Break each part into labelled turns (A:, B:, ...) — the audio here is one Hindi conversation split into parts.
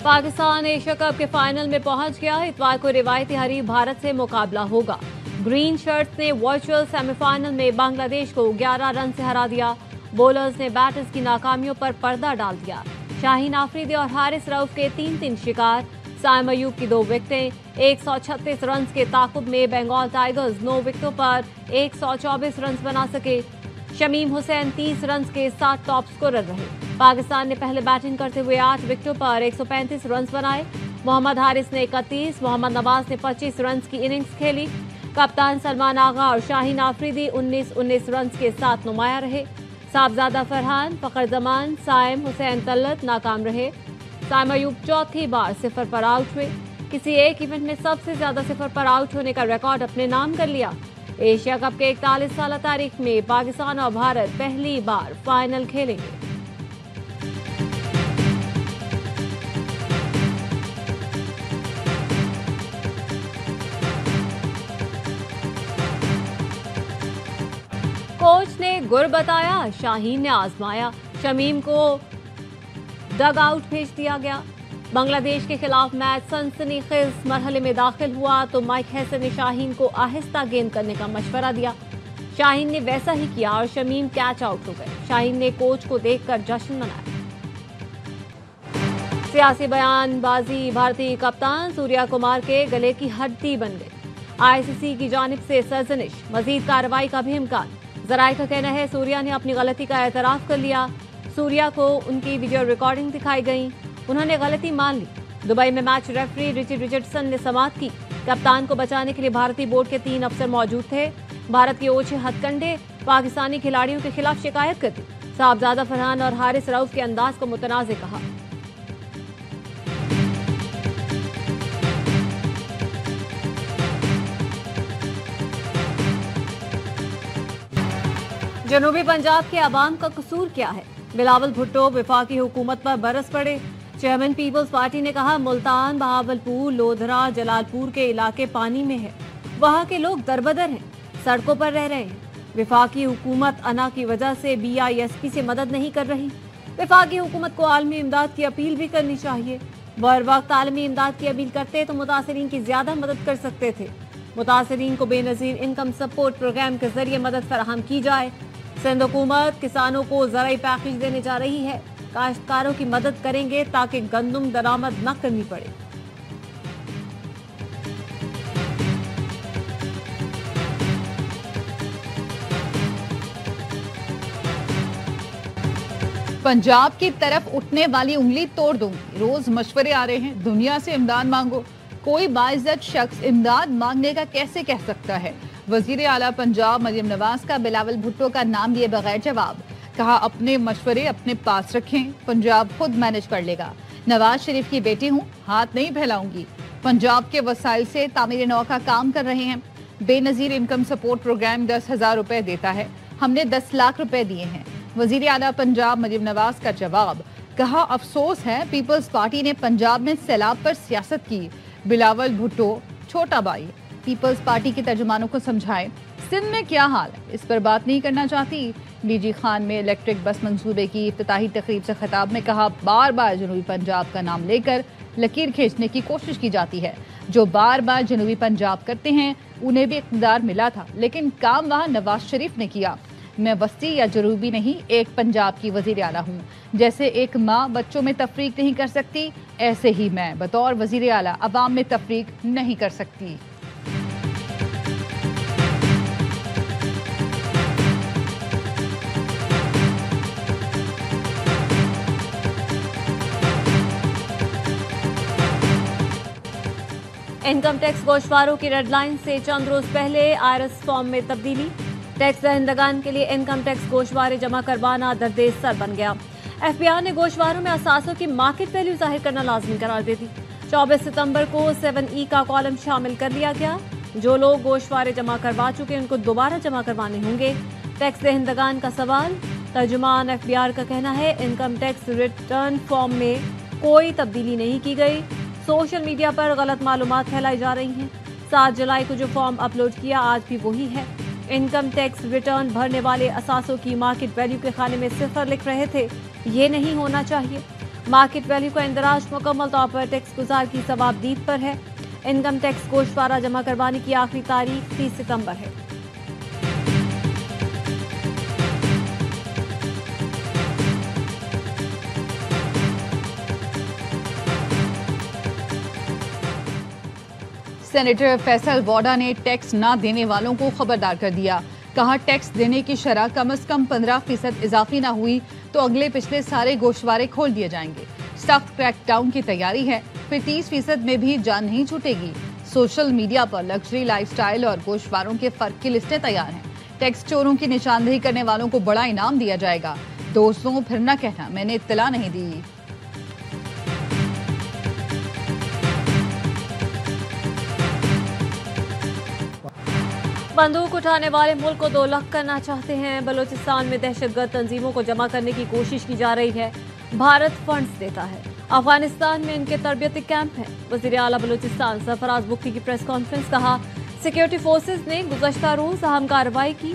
A: पाकिस्तान एशिया कप के फाइनल में पहुंच गया। इतवार को रिवायती हरीफ भारत से मुकाबला होगा। ग्रीन शर्ट्स ने वर्चुअल सेमीफाइनल में बांग्लादेश को 11 रन से हरा दिया। बॉलर्स ने बैटर्स की नाकामियों पर पर्दा डाल दिया। शाहीन आफरीदी और हारिस रऊफ के 3-3 शिकार। साइम अयूब की 2 विकेटें। 136 रन के ताकुब में बंगाल टाइगर्स 9 विकेटों पर 124 रन बना सके। शमीम हुसैन 30 रन के साथ टॉप स्कोरर रहे। पाकिस्तान ने पहले बैटिंग करते हुए 8 विकेटों पर 135 रन बनाए। मोहम्मद हारिस ने 31, मोहम्मद नवाज ने 25 रन की इनिंग्स खेली। कप्तान सलमान आगा और शाहीन आफरीदी 19-19 रन के साथ नुमाया रहे। साहबजादा फरहान, फखर जमान, साइम हुसैन तल्लत नाकाम रहे। साइम अयूब चौथी बार 0 पर आउट हुए। किसी एक इवेंट में सबसे ज्यादा 0 पर आउट होने का रिकॉर्ड अपने नाम कर लिया। एशिया कप के 41 साल तारीख में पाकिस्तान और भारत पहली बार फाइनल खेलेंगे। कोच ने गुर बताया, शाहीन ने आजमाया। शमीम को डग आउट भेज दिया गया। बांग्लादेश के खिलाफ मैच सनसनीखेज मरहले में दाखिल हुआ तो माइक हैसन ने शाहीन को आहिस्ता गेंद करने का मशवरा दिया। शाहीन ने वैसा ही किया और शमीम कैच आउट हो गए। शाहीन ने कोच को देखकर जश्न मनाया। सियासी बयानबाजी भारतीय कप्तान सूर्या कुमार के गले की हड्डी बन गई। आईसीसी की जानिब से सरजनिश, मजीद कार्रवाई का भी इम्कान। जराये का कहना है सूर्या ने अपनी गलती का एतराफ कर लिया। सूर्या को उनकी वीडियो रिकॉर्डिंग दिखाई गई। उन्होंने गलती मान ली। दुबई में मैच रेफरी रिची रिचर्डसन ने समाअत की। कप्तान को बचाने के लिए भारतीय बोर्ड के 3 अफसर मौजूद थे। भारत के ओछे हथकंडे पाकिस्तानी खिलाड़ियों के खिलाफ शिकायत कर दी। साहबजादा फरहान और हारिस रऊफ के अंदाज को मुतनाज़ कहा। जनूबी पंजाब के अवाम का कसूर क्या है? बिलावल भुट्टो वफाकी हुकूमत पर बरस पड़े। चेयरमैन पीपल्स पार्टी ने कहा, मुल्तान, बहावलपुर, लोधरा, जलालपुर के इलाके पानी में है। वहां के लोग दरबदर हैं, सड़कों पर रह रहे हैं। वफाकी हुकूमत अना की वजह से BISP से मदद नहीं कर रही। वफाकी हुकूमत को आलमी इमदाद की अपील भी करनी चाहिए। बर वक्त आलमी इमदाद की अपील करते तो मुतासरीन की ज्यादा मदद कर सकते थे। मुतासरीन को बेनजीर इनकम सपोर्ट प्रोग्राम के जरिए मदद फराहम की जाए। सिंध हुकूमत किसानों को ज़राई पैकेज देने जा रही है। काश्तकारों की मदद करेंगे ताकि गंदम दरामद न करनी पड़े।
B: पंजाब की तरफ उठने वाली उंगली तोड़ दूंगी। रोज मशवरे आ रहे हैं, दुनिया से इमदाद मांगो। कोई बाइज्जत शख्स इमदाद मांगने का कैसे कह सकता है? वजीर आला पंजाब मरियम नवाज का बिलावल भुट्टो का नाम लिए बगैर जवाब। कहा, अपने मशवरे अपने पास रखें, पंजाब खुद मैनेज कर लेगा। नवाज शरीफ की बेटी हूँ, हाथ नहीं फैलाऊंगी। पंजाब के वसाइल से तामीर नौ का काम कर रहे हैं। बेनजीर इनकम सपोर्ट प्रोग्राम 10,000 रुपए देता है। हमने 10 लाख रुपए दिए हैं। वजीर आला पंजाब मरियम नवाज का जवाब। कहा, अफसोस है पीपल्स पार्टी ने पंजाब में सैलाब पर सियासत की। बिलावल भुट्टो छोटा भाई, पीपल्स पार्टी के तर्जुमानों को समझाएं सिंध में क्या हाल है, इस पर बात नहीं करना चाहती। डीजी खान में इलेक्ट्रिक बस मंसूबे की इफ्तिताही तकरीब से खिताब में कहा, बार बार जनूबी पंजाब का नाम लेकर लकीर खींचने की कोशिश की जाती है। जो बार बार जनूबी पंजाब करते हैं उन्हें भी इक़्तिदार मिला था, लेकिन काम वहाँ नवाज शरीफ ने किया। मैं वस्ती या जनूबी नहीं, एक पंजाब की वजीर आला हूँ। जैसे एक माँ बच्चों में तफरीक नहीं कर सकती, ऐसे ही मैं बतौर वजीर आला अवाम में तफरीक नहीं कर सकती।
A: इनकम टैक्स गोशवारों की रेडलाइन से चंद रोज पहले आईआरएस फॉर्म में तब्दीली। टैक्स दहिंदगान के लिए इनकम टैक्स गोशवारे जमा करवाना दरदेश सर बन गया। FBI ने गोशवारों में असासों की मार्केट वैल्यू जाहिर करना लाजमी करार दे दी। 24 सितंबर को 7E का कॉलम शामिल कर लिया गया। जो लोग गोशवारे जमा करवा चुके उनको दोबारा जमा करवाने होंगे। टैक्स दहिंदगान का सवाल। तर्जुमान FBI का कहना है, इनकम टैक्स रिटर्न फॉर्म में कोई तब्दीली नहीं की गई। सोशल मीडिया पर गलत मालूमात फैलाई जा रही हैं। 7 जुलाई को जो फॉर्म अपलोड किया आज भी वही है। इनकम टैक्स रिटर्न भरने वाले असासों की मार्केट वैल्यू के खाने में 0 लिख रहे थे। ये नहीं होना चाहिए। मार्केट वैल्यू का इंदराज मुकम्मल तौर पर टैक्स गुजार की सवाबदीद पर है। इनकम टैक्स गोशवारा जमा करवाने की आखिरी तारीख 30 सितंबर है।
B: सेनेटर फैसल वोडा ने टैक्स ना देने वालों को खबरदार कर दिया। कहा, टैक्स देने की शरह कम से कम 15% इजाफी ना हुई तो अगले पिछले सारे गोशवारे खोल दिए जाएंगे। सख्त क्रैकडाउन की तैयारी है, फिर 30% में भी जान नहीं छूटेगी। सोशल मीडिया पर लग्जरी लाइफस्टाइल और गोशवारों के फर्क की लिस्टें तैयार हैं। टैक्स चोरों की निशानदेही करने वालों को बड़ा इनाम दिया जाएगा। दोस्तों, फिर ना कहना मैंने इत्तला नहीं दी।
A: बंदूक उठाने वाले मुल्क को दो लख करना चाहते हैं। बलूचिस्तान में दहशतगर्द तंजीमों को जमा करने की कोशिश की जा रही है। भारत फंड्स देता है। अफगानिस्तान में इनके तरबियती कैंप हैं। वज़ीर आला बलूचिस्तान सरफराज बुक्की की प्रेस कॉन्फ्रेंस। कहा, सिक्योरिटी फोर्सेज ने गुज़श्ता रोज अहम कार्रवाई की।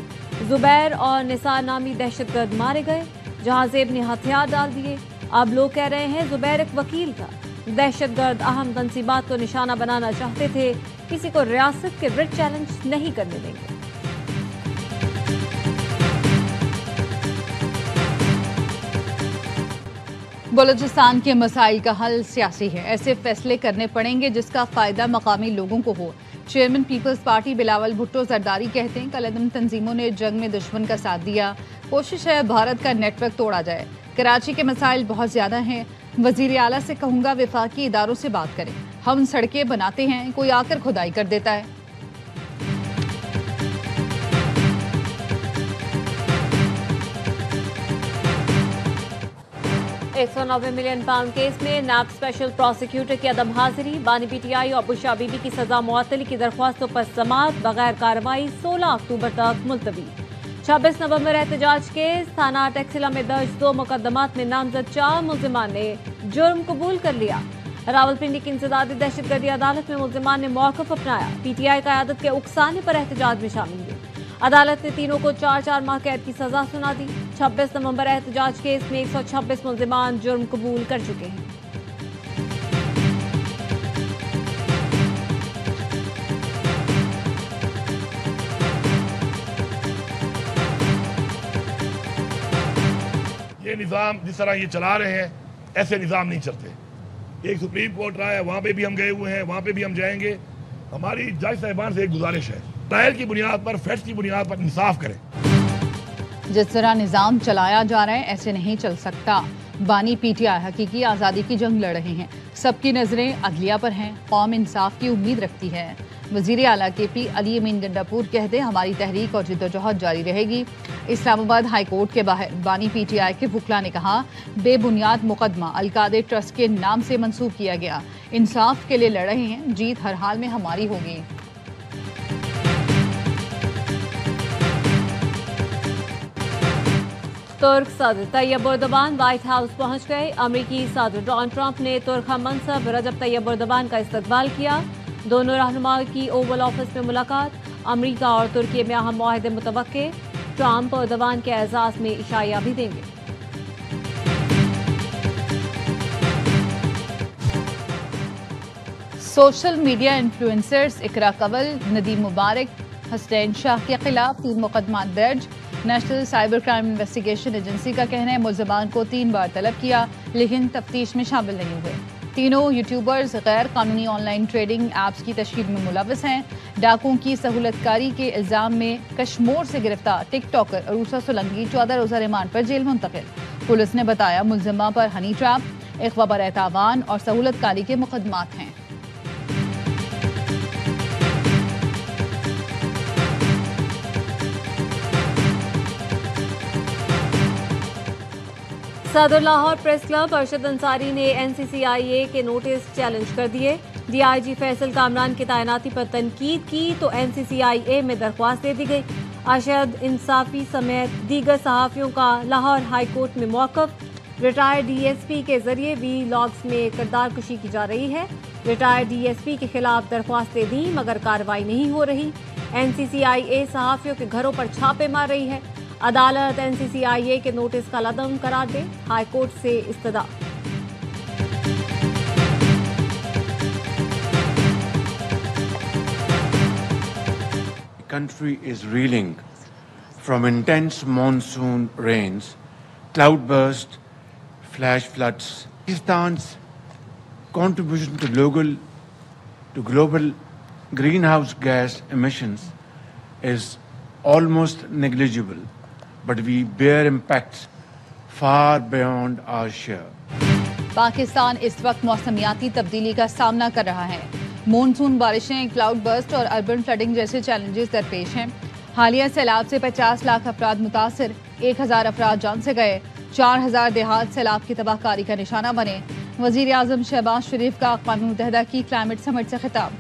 A: जुबैर और निसार नामी दहशतगर्द मारे गए। जहाजेब ने हथियार डाल दिए। अब लोग कह रहे हैं जुबैर एक वकील था। दहशतगर्द अहम तंसीबात को निशाना बनाना चाहते थे। किसी को रियासत के रिट चैलेंज नहीं करने देंगे।
B: बलूचिस्तान के मसाइल का हल सियासी है। ऐसे फैसले करने पड़ेंगे जिसका फायदा मकामी लोगों को हो। Chairman peoples party Bilawal Bhutto Zardari कहते हैं, कलअदम तंजीमों ने जंग में दुश्मन का साथ दिया। कोशिश है भारत का नेटवर्क तोड़ा जाए। कराची के मसाइल बहुत ज्यादा हैं। वजीर आला से कहूंगा विफाकी इदारों से बात करें। हम सड़कें बनाते हैं, कोई आकर खुदाई कर देता है।
A: £190 मिलियन केस में नैब स्पेशल प्रोसिक्यूटर की अदम हाजिरी। बानी पीटीआई और बुशरा बीबी की सजा मुअत्तली की दरख्वास्तों पर समाअत। बगैर कार्रवाई 16 अक्टूबर तक मुलतवी। 26 नवंबर एहतजाज केस। थाना टैक्सिला में दर्ज 2 मुकदमात में नामजद 4 मुल्जिमान ने जुर्म कबूल कर लिया। रावलपिंडी की इंसदादी दहशतगर्दी अदालत में मुल्जिमान ने मौक़िफ़ अपनाया। पीटीआई क़यादत के उकसाने पर एहतजाज में शामिल हुए। अदालत ने तीनों को 4-4 माह कैद की सजा सुना दी। 26 नवंबर एहतजाज केस में 126 मुल्जिमान जुर्म कबूल कर चुके हैं।
C: ये निज़ाम जिस तरह ये चला रहे हैं, ऐसे निज़ाम नहीं चलते। एक सुप्रीम कोर्ट रहा है, वहाँ पे भी हम गए हुए हैं, वहाँ पे भी हम जाएंगे। हमारी जज साहिबान से एक गुजारिश है, ट्रायल की बुनियाद पर, फैक्ट्स की बुनियाद पर इंसाफ करें।
B: जिस तरह निज़ाम चलाया जा रहा है ऐसे नहीं चल सकता। बानी पीटीआई हकीकी आज़ादी की जंग लड़ रहे हैं। सबकी नज़रें अदलिया पर हैं। कौम इंसाफ की उम्मीद रखती है। वज़ीर आला KP अली अमीन गंडापुर कहते, हमारी तहरीक और जिद्दोजहद जारी रहेगी। इस्लामाबाद हाई कोर्ट के बाहर बानी पीटीआई के वुकला ने कहा, बेबुनियाद मुकदमा अलकादे ट्रस्ट के नाम से मंसूब किया गया। इंसाफ के लिए लड़ रहे हैं, जीत हर हाल में हमारी होगी।
A: तुर्क सदर तैयब एर्दोगान व्हाइट हाउस पहुंच गए। अमेरिकी सदर डोनाल्ड ट्रंप ने तुर्क हम मनसब रजब तैयब एर्दोगान का इस्तकबाल किया। दोनों रहनुमा की ओवल ऑफिस में मुलाकात। अमेरिका और तुर्की में अहम मुआहदे मुतवक्के। ट्रंप एर्दोगान के एजाज में इशाया भी देंगे।
B: सोशल मीडिया इन्फ्लुएंसर्स इकरा कंवल, नदीम मुबारक, हसनैन शाह के खिलाफ 3 मुकदमा दर्ज। National cyber crime investigation agency का कहना है, मुल्जिमान को 3 बार तलब किया लेकिन तफ्तीश में शामिल नहीं हुए। तीनों यूट्यूबर्स गैर कानूनी ऑनलाइन ट्रेडिंग ऐप्स की तशहीर में मुलव्वस हैं। डाकुओं की सहूलतकारी के इल्जाम में कश्मीर से गिरफ्तार टिकटॉकर अरूसा सोलंकी 14 रोजा रिमांड पर जेल मुंतकिल। पुलिस ने बताया, मुल्जिमा पर हनी ट्रैप, इख्वा बरए तावान और सहूलतकारी के मुकदमात हैं।
A: सदर लाहौर प्रेस क्लब अरशद अंसारी ने NCCIA के नोटिस चैलेंज कर दिए। DIG फैसल कामरान की तैनाती पर तनकीद की तो NCCIA में दरख्वास्त दे दी गई। अरशद इंसाफी समेत दीगर सहाफ़ियों का लाहौर हाई कोर्ट में मौक़िफ़। रिटायर्ड DSP के जरिए भी लॉग्स में किरदार कुशी की जा रही है। रिटायर्ड DSP के खिलाफ दरख्वास्तें दी मगर कार्रवाई नहीं हो रही। NCCIA सहाफ़ियों के घरों पर छापे मार रही है। अदालत NCCIA के नोटिस का लदम करार दे, हाई कोर्ट से इस्तदा।
D: country is reeling from intense monsoon rains, cloudburst, flash floods. Pakistan's contribution to global greenhouse gas emissions is almost negligible, but we bear impacts far beyond our share.
B: Pakistan इस वक्त मौसमियाती तब्दीली का सामना कर रहा है। मॉनसून बारिशें, क्लाउड बर्स्ट और अर्बन फ्लडिंग जैसे चैलेंजेस दरपेश हैं। हालिया सैलाब से 50 लाख अफराद मुतासर, 1000 अफराद जान से गए, 4000 देहात सैलाब की तबाहकारी का निशाना बने। वजीर आजम शहबाज शरीफ का अक़वाम मुत्तहिदा की क्लाइमेट समिट से खिताब।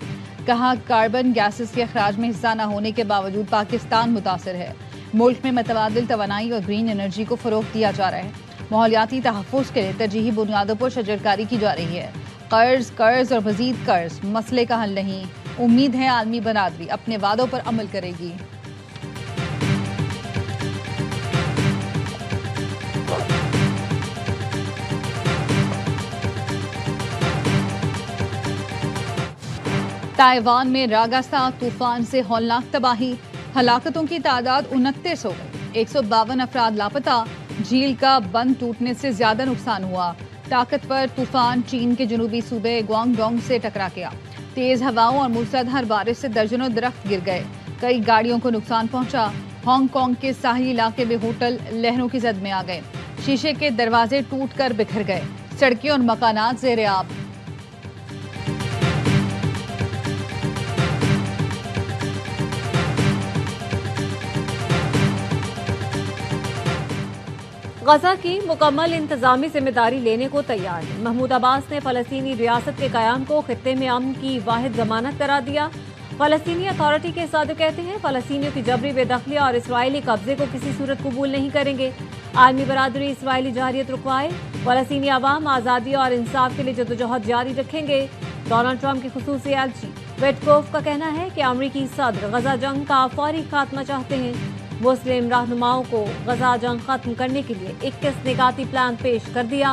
B: कहा, कार्बन गैसेस के अखराज में हिस्सा न होने के बावजूद पाकिस्तान मुतासर है। मुल्क में मुतबादिल तवानाई और ग्रीन एनर्जी को फ़रोग़ दिया जा रहा है। माहौलियाती तहफ़्फ़ुज़ के लिए तरजीही बुनियादों पर शजरकारी की जा रही है। कर्ज और मज़ीद कर्ज मसले का हल नहीं। उम्मीद है आलमी बरादरी अपने वादों पर अमल करेगी। ताइवान में रागासा तूफान से हौलनाक तबाही, हलाकतों की तादाद 29 हो गई, 152 अफराद लापता। झील का बंद टूटने से ज्यादा नुकसान हुआ। ताकतवर तूफान चीन के जनूबी सूबे ग्वांगडोंग से टकरा गया। तेज हवाओं और मूसलाधार बारिश से दर्जनों दरख्त गिर गए, कई गाड़ियों को नुकसान पहुंचा। हांगकांग के साहिली इलाके में होटल लहरों की जद में आ गए, शीशे के दरवाजे टूटकर बिखर गए, सड़कें और मकानात ज़ेर-ए-आब।
A: गजा की मुकम्मल इंतजामी जिम्मेदारी लेने को तैयार है। महमूद अब्बास ने फलस्तीनी रियासत के कयाम को खित्ते में अमन की वाहिद जमानत करार दिया। फलस्तीनी अथॉरिटी के साथ कहते हैं फलस्तीनियों की जबरी बेदखली और इसराइली कब्जे को किसी सूरत कबूल नहीं करेंगे। आलमी बरादरी इसराइली जारियत रुकवाए, फलस्तीनी अवाम आज़ादी और इंसाफ के लिए जदोजहद जारी रखेंगे। डोनाल्ड ट्रंप की खुसूसी एलची वेटकोफ का कहना है कि अमरीकी सदर गजा जंग का फौरी खात्मा चाहते हैं। मुस्लिम रहनुमाओं को गजा जंग खत्म करने के लिए 21 निकाती प्लान पेश कर दिया।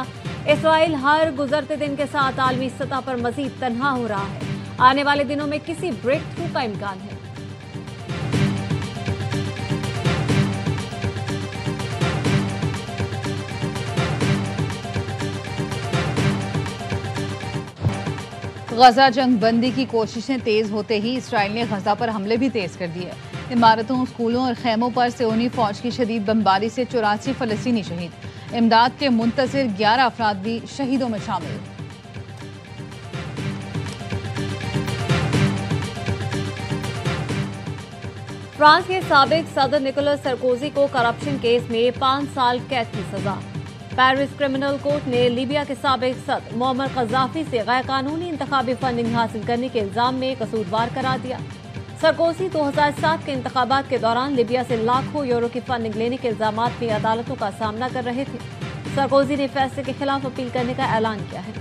A: इसराइल हर गुजरते दिन के साथ आलमी सतह पर मजीद तन्हा हो रहा है। आने वाले दिनों में किसी ब्रेक थ्रू का इम्कान है।
B: गजा जंग बंदी की कोशिशें तेज होते ही इसराइल ने गजा पर हमले भी तेज कर दिए। इमारतों, स्कूलों और खैमों पर सियोनी फौज की शदीद बमबारी से 84 फलस्तीनी शहीद। इमदाद के मुंतज़िर 11 अफराद भी शहीदों में शामिल।
A: फ्रांस के साबिक सदर निकोलस सरकोजी को करप्शन केस में 5 साल कैद की सजा। पेरिस क्रिमिनल कोर्ट ने लीबिया के साबिक सदर मोअम्मर कज़ाफी से गैर कानूनी इंतखाबी फंडिंग हासिल करने के इल्जाम में कसूरवार करार दिया। सरकोजी 2007 के इंतखाबात के दौरान लीबिया से लाखों यूरो की फंडिंग लेने के इल्जामात में अदालतों का सामना कर रहे थे। सरकोजी ने फैसले के खिलाफ अपील करने का ऐलान किया है।